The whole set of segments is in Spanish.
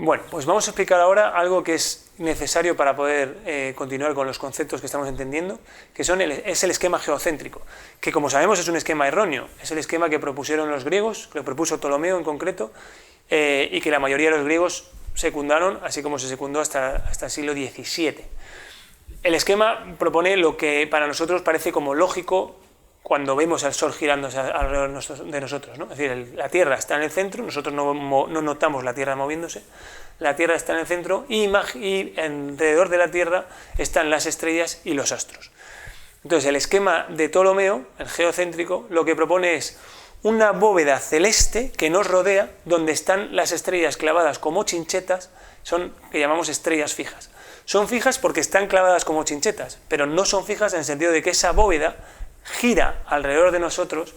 Bueno, pues vamos a explicar ahora algo que es necesario para poder continuar con los conceptos que estamos entendiendo, que es el esquema geocéntrico, que como sabemos es un esquema erróneo, es el esquema que propusieron los griegos, que lo propuso Ptolomeo en concreto, y que la mayoría de los griegos secundaron, así como se secundó hasta el siglo XVII. El esquema propone lo que para nosotros parece como lógico cuando vemos al Sol girando alrededor de nosotros, ¿no? Es decir, la Tierra está en el centro, nosotros no notamos la Tierra moviéndose, la Tierra está en el centro y alrededor de la Tierra están las estrellas y los astros. Entonces, el esquema de Ptolomeo, el geocéntrico, lo que propone es una bóveda celeste que nos rodea, donde están las estrellas clavadas como chinchetas, que llamamos estrellas fijas. Son fijas porque están clavadas como chinchetas, pero no son fijas en el sentido de que esa bóveda gira alrededor de nosotros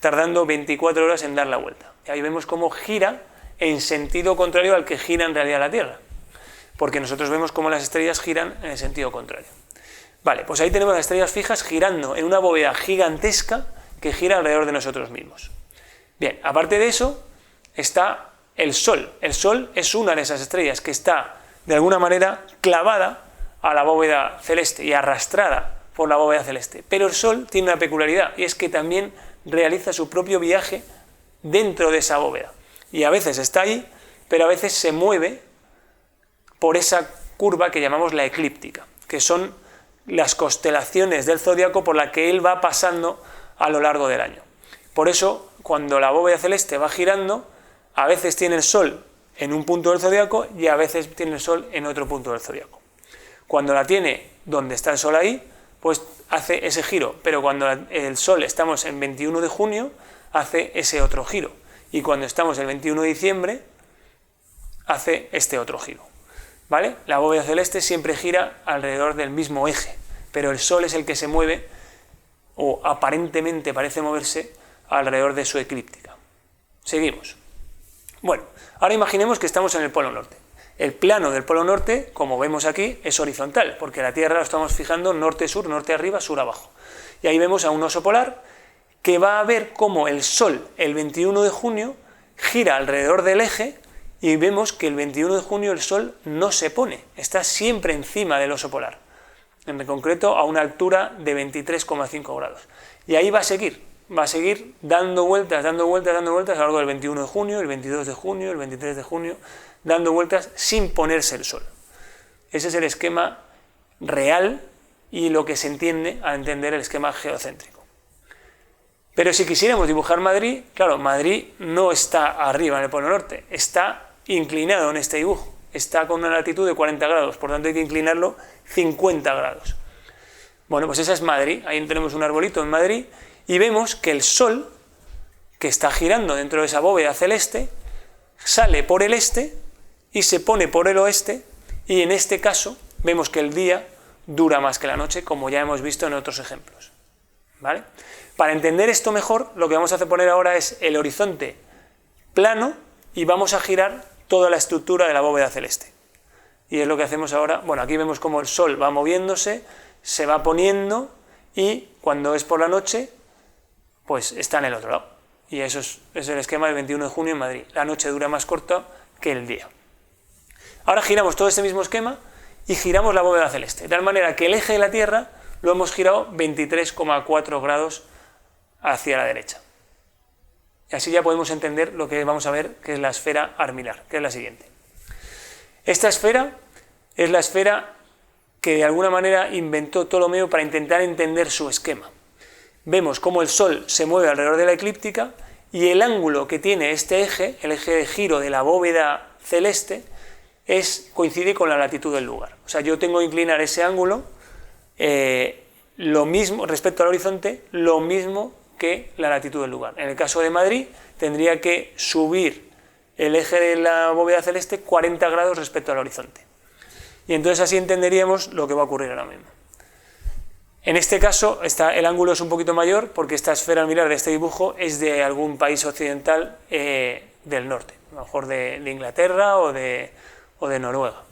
tardando 24 horas en dar la vuelta. Y ahí vemos cómo gira en sentido contrario al que gira en realidad la Tierra, porque nosotros vemos cómo las estrellas giran en el sentido contrario. Vale, pues ahí tenemos las estrellas fijas girando en una bóveda gigantesca que gira alrededor de nosotros mismos. Bien, aparte de eso está el Sol. El Sol es una de esas estrellas que está de alguna manera clavada a la bóveda celeste y arrastrada por la bóveda celeste. Pero el Sol tiene una peculiaridad, y es que también realiza su propio viaje dentro de esa bóveda. Y a veces está ahí, pero a veces se mueve por esa curva que llamamos la eclíptica, que son las constelaciones del zodiaco por la que él va pasando a lo largo del año. Por eso, cuando la bóveda celeste va girando, a veces tiene el Sol en un punto del zodiaco y a veces tiene el Sol en otro punto del zodiaco. Cuando la tiene donde está el Sol ahí, pues hace ese giro, pero cuando el Sol estamos en 21 de junio, hace ese otro giro, y cuando estamos el 21 de diciembre, hace este otro giro, ¿vale? La bóveda celeste siempre gira alrededor del mismo eje, pero el Sol es el que se mueve, o aparentemente parece moverse, alrededor de su eclíptica. Seguimos. Bueno, ahora imaginemos que estamos en el Polo Norte. El plano del Polo Norte, como vemos aquí, es horizontal, porque la Tierra la estamos fijando norte-sur, norte arriba, sur abajo. Y ahí vemos a un oso polar que va a ver cómo el Sol, el 21 de junio, gira alrededor del eje, y vemos que el 21 de junio el Sol no se pone, está siempre encima del oso polar, en concreto a una altura de 23,5 grados. Y ahí va a seguir dando vueltas a lo largo del 21 de junio, el 22 de junio, el 23 de junio, dando vueltas sin ponerse el Sol. Ese es el esquema real y lo que se entiende al entender el esquema geocéntrico. Pero si quisiéramos dibujar Madrid, claro, Madrid no está arriba en el Polo Norte, está inclinado en este dibujo, está con una latitud de 40 grados, por tanto hay que inclinarlo 50 grados. Bueno, pues esa es Madrid, ahí tenemos un arbolito en Madrid, y vemos que el Sol, que está girando dentro de esa bóveda celeste, sale por el este y se pone por el oeste, y en este caso vemos que el día dura más que la noche, como ya hemos visto en otros ejemplos, ¿vale? Para entender esto mejor, lo que vamos a poner ahora es el horizonte plano y vamos a girar toda la estructura de la bóveda celeste. Y es lo que hacemos ahora. Bueno, aquí vemos cómo el Sol va moviéndose, se va poniendo, y cuando es por la noche, pues está en el otro lado. Y eso es el esquema del 21 de junio en Madrid. La noche dura más corta que el día. Ahora giramos todo este mismo esquema y giramos la bóveda celeste, de tal manera que el eje de la Tierra lo hemos girado 23,4 grados hacia la derecha. Y así ya podemos entender lo que vamos a ver, que es la esfera armilar, que es la siguiente. Esta esfera es la esfera que de alguna manera inventó Ptolomeo para intentar entender su esquema. Vemos cómo el Sol se mueve alrededor de la eclíptica y el ángulo que tiene este eje, el eje de giro de la bóveda celeste, coincide con la latitud del lugar. O sea, yo tengo que inclinar ese ángulo lo mismo respecto al horizonte, lo mismo que la latitud del lugar. En el caso de Madrid, tendría que subir el eje de la bóveda celeste 40 grados respecto al horizonte. Y entonces así entenderíamos lo que va a ocurrir ahora mismo. En este caso, el ángulo es un poquito mayor porque esta esfera armilar de este dibujo es de algún país occidental del norte, a lo mejor de Inglaterra o de Noruega.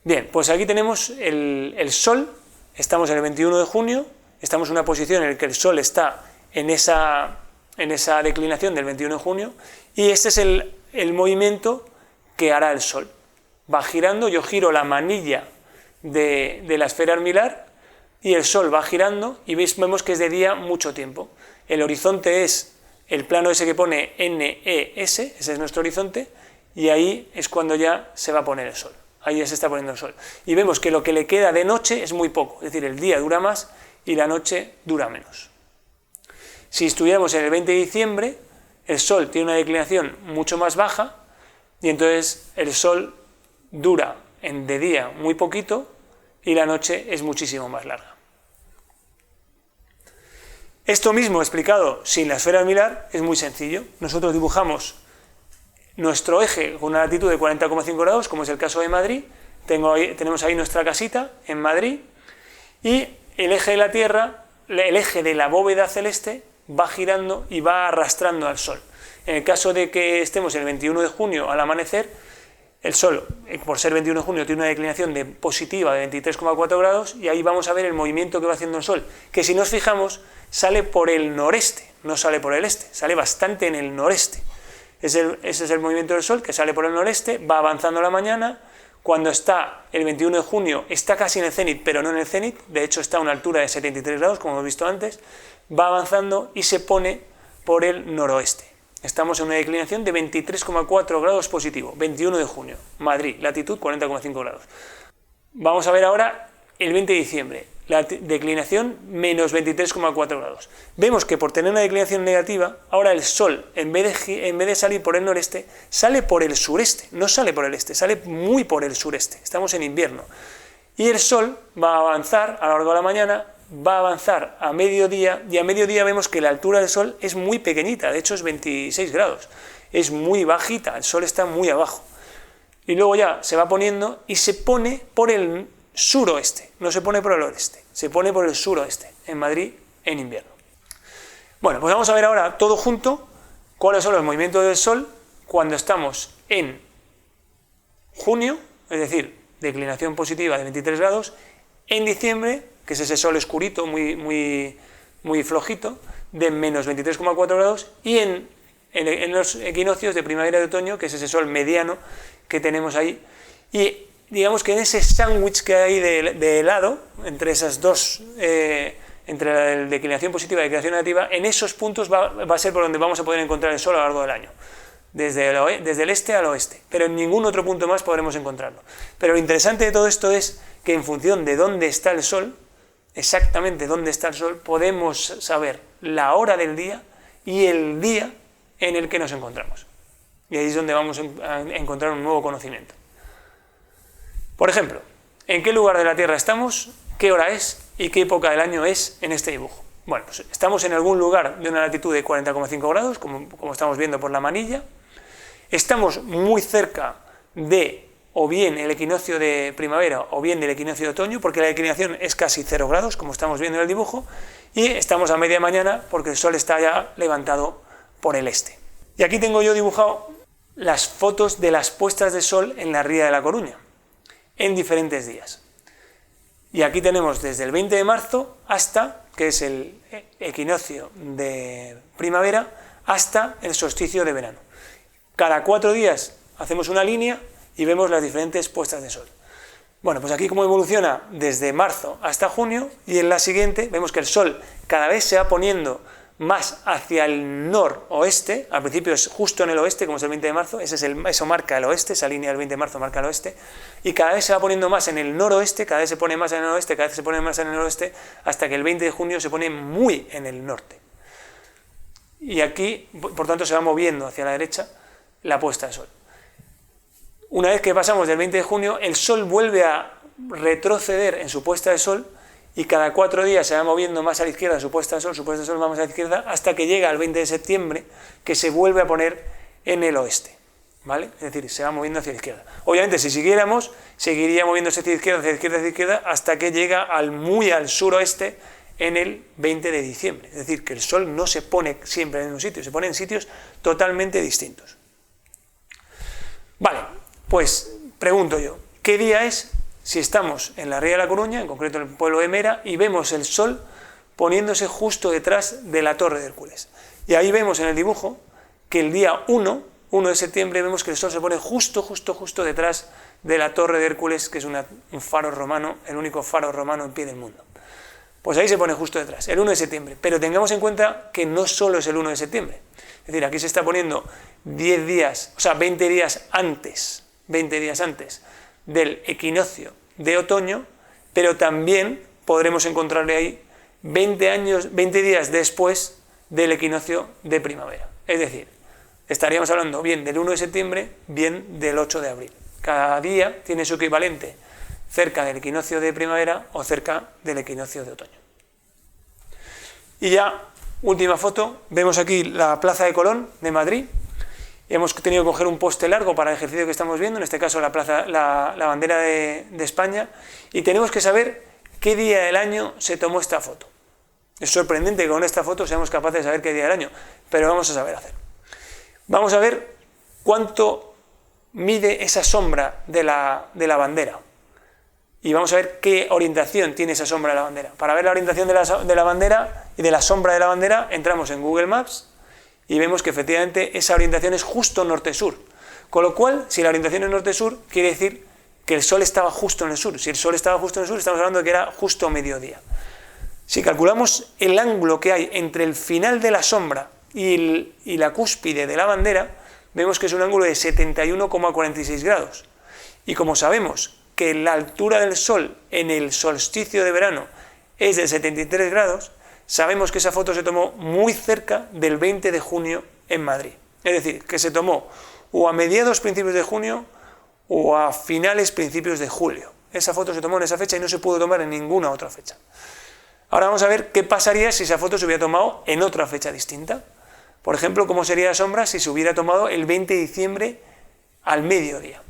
Bien, pues aquí tenemos el Sol, estamos en el 21 de junio, estamos en una posición en la que el Sol está en esa declinación del 21 de junio, y este es el movimiento que hará el Sol. va girando, yo giro la manilla de la esfera armilar y el Sol va girando y vemos que es de día mucho tiempo. El horizonte es el plano ese que pone NES, ese es nuestro horizonte, y ahí es cuando ya se va a poner el Sol. Ahí ya se está poniendo el Sol. Y vemos que lo que le queda de noche es muy poco, es decir, el día dura más y la noche dura menos. Si estuviéramos en el 20 de diciembre, el Sol tiene una declinación mucho más baja y entonces el Sol dura de día muy poquito y la noche es muchísimo más larga. Esto mismo explicado sin la esfera armilar es muy sencillo. Nosotros dibujamos nuestro eje con una latitud de 40,5 grados, como es el caso de Madrid. Tenemos ahí nuestra casita en Madrid y el eje de la Tierra, el eje de la bóveda celeste, va girando y va arrastrando al Sol. En el caso de que estemos el 21 de junio al amanecer, el Sol, por ser 21 de junio, tiene una declinación positiva de 23,4 grados y ahí vamos a ver el movimiento que va haciendo el Sol, que si nos fijamos sale por el noreste, no sale por el este, sale bastante en el noreste. Ese es el movimiento del Sol, que sale por el noreste, va avanzando la mañana. Cuando está el 21 de junio está casi en el cenit, pero no en el cenit, de hecho está a una altura de 73 grados, como hemos visto antes, va avanzando y se pone por el noroeste. Estamos en una declinación de 23,4 grados positivo, 21 de junio, Madrid, latitud 40,5 grados. Vamos a ver ahora el 20 de diciembre, la declinación menos 23,4 grados. Vemos que por tener una declinación negativa, ahora el Sol, en vez de salir por el noreste, sale por el sureste, no sale por el este, sale muy por el sureste, estamos en invierno. Y el Sol va a avanzar a lo largo de la mañana, va a avanzar a mediodía, y a mediodía vemos que la altura del Sol es muy pequeñita, de hecho es 26 grados, es muy bajita, el Sol está muy abajo. Y luego ya se va poniendo y se pone por el suroeste, no se pone por el oeste, se pone por el suroeste, en Madrid en invierno. Bueno, pues vamos a ver ahora todo junto cuáles son los movimientos del Sol cuando estamos en junio, es decir, declinación positiva de 23 grados, en diciembre, que es ese Sol oscurito, muy flojito, de menos 23,4 grados, y en los equinoccios de primavera y de otoño, que es ese Sol mediano que tenemos ahí, y digamos que en ese sándwich que hay de helado, entre esas dos, entre la declinación positiva y la declinación negativa, en esos puntos va a ser por donde vamos a poder encontrar el Sol a lo largo del año, desde el este al oeste, pero en ningún otro punto más podremos encontrarlo. Pero lo interesante de todo esto es que en función de dónde está el Sol, exactamente dónde está el Sol, podemos saber la hora del día y el día en el que nos encontramos. Y ahí es donde vamos a encontrar un nuevo conocimiento. Por ejemplo, ¿en qué lugar de la Tierra estamos? ¿Qué hora es? ¿Y qué época del año es en este dibujo? Bueno, pues estamos en algún lugar de una latitud de 40,5 grados, como estamos viendo por la manilla. Estamos muy cerca de o bien el equinoccio de primavera o bien del equinoccio de otoño, porque la declinación es casi 0 grados, como estamos viendo en el dibujo, y estamos a media mañana porque el Sol está ya levantado por el este. Y aquí tengo yo dibujado las fotos de las puestas de Sol en la Ría de La Coruña, en diferentes días. Y aquí tenemos desde el 20 de marzo hasta, que es el equinoccio de primavera, hasta el solsticio de verano. Cada 4 días hacemos una línea y vemos las diferentes puestas de Sol. Bueno, pues aquí cómo evoluciona desde marzo hasta junio, y en la siguiente vemos que el Sol cada vez se va poniendo más hacia el noroeste. Al principio es justo en el oeste, como es el 20 de marzo, eso marca el oeste, esa línea del 20 de marzo marca el oeste, y cada vez se va poniendo más en el noroeste, cada vez se pone más en el oeste, cada vez se pone más en el noroeste, hasta que el 20 de junio se pone muy en el norte. Y aquí, por tanto, se va moviendo hacia la derecha la puesta de Sol. Una vez que pasamos del 20 de junio, el Sol vuelve a retroceder en su puesta de Sol, y cada 4 días se va moviendo más a la izquierda su puesta de Sol va más a la izquierda, hasta que llega al 20 de septiembre, que se vuelve a poner en el oeste, ¿vale? Es decir, se va moviendo hacia la izquierda. Obviamente, si siguiéramos, seguiría moviéndose hacia la izquierda, hacia la izquierda, hacia la izquierda, hasta que llega muy al suroeste en el 20 de diciembre. Es decir, que el Sol no se pone siempre en un sitio, se pone en sitios totalmente distintos. Vale, pues pregunto yo, ¿qué día es? Si estamos en la Ría de La Coruña, en concreto en el pueblo de Mera, y vemos el Sol poniéndose justo detrás de la Torre de Hércules. Y ahí vemos en el dibujo que el día 1 de septiembre, vemos que el Sol se pone justo detrás de la Torre de Hércules, que es un faro romano, el único faro romano en pie del mundo. Pues ahí se pone justo detrás, el 1 de septiembre. Pero tengamos en cuenta que no solo es el 1 de septiembre. Es decir, aquí se está poniendo 10 días, o sea, 20 días antes del equinoccio de otoño, pero también podremos encontrarle ahí 20 días después del equinoccio de primavera. Es decir, estaríamos hablando bien del 1 de septiembre, bien del 8 de abril. Cada día tiene su equivalente cerca del equinoccio de primavera o cerca del equinoccio de otoño. Y ya, última foto, vemos aquí la Plaza de Colón de Madrid. Hemos tenido que coger un poste largo para el ejercicio que estamos viendo, en este caso la bandera de España, y tenemos que saber qué día del año se tomó esta foto. Es sorprendente que con esta foto seamos capaces de saber qué día del año, pero vamos a saber hacer. Vamos a ver cuánto mide esa sombra de la bandera. Y vamos a ver qué orientación tiene esa sombra de la bandera. Para ver la orientación de la bandera y de la sombra de la bandera, entramos en Google Maps y vemos que efectivamente esa orientación es justo norte-sur. Con lo cual, si la orientación es norte-sur, quiere decir que el sol estaba justo en el sur. Si el sol estaba justo en el sur, estamos hablando de que era justo mediodía. Si calculamos el ángulo que hay entre el final de la sombra y la cúspide de la bandera, vemos que es un ángulo de 71,46 grados. Y como sabemos que la altura del sol en el solsticio de verano es de 73 grados, sabemos que esa foto se tomó muy cerca del 20 de junio en Madrid. Es decir, que se tomó o a mediados, principios de junio o a finales, principios de julio. Esa foto se tomó en esa fecha y no se pudo tomar en ninguna otra fecha. Ahora vamos a ver qué pasaría si esa foto se hubiera tomado en otra fecha distinta. Por ejemplo, cómo sería la sombra si se hubiera tomado el 20 de diciembre al mediodía.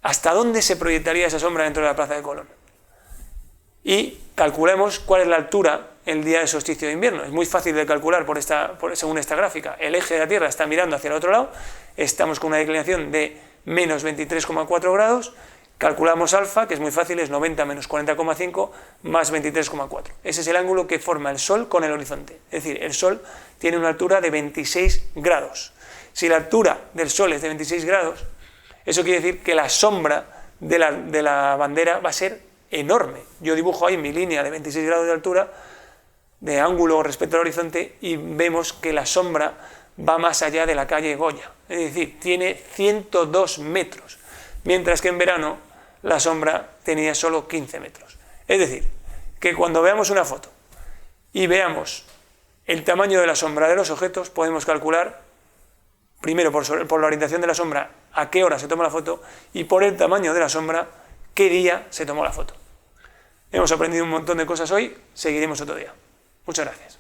¿Hasta dónde se proyectaría esa sombra dentro de la Plaza de Colón? Y calculemos cuál es la altura el día de solsticio de invierno. Es muy fácil de calcular según esta gráfica. El eje de la Tierra está mirando hacia el otro lado, estamos con una declinación de menos 23,4 grados, calculamos alfa, que es muy fácil, es 90 menos 40,5 más 23,4. Ese es el ángulo que forma el Sol con el horizonte. Es decir, el Sol tiene una altura de 26 grados. Si la altura del Sol es de 26 grados, eso quiere decir que la sombra de la bandera va a ser enorme. Yo dibujo ahí mi línea de 26 grados de altura, de ángulo respecto al horizonte, y vemos que la sombra va más allá de la calle Goya. Es decir, tiene 102 metros, mientras que en verano la sombra tenía solo 15 metros. Es decir, que cuando veamos una foto y veamos el tamaño de la sombra de los objetos, podemos calcular, primero por la orientación de la sombra, a qué hora se toma la foto, y por el tamaño de la sombra, qué día se tomó la foto. Hemos aprendido un montón de cosas hoy, seguiremos otro día. Muchas gracias.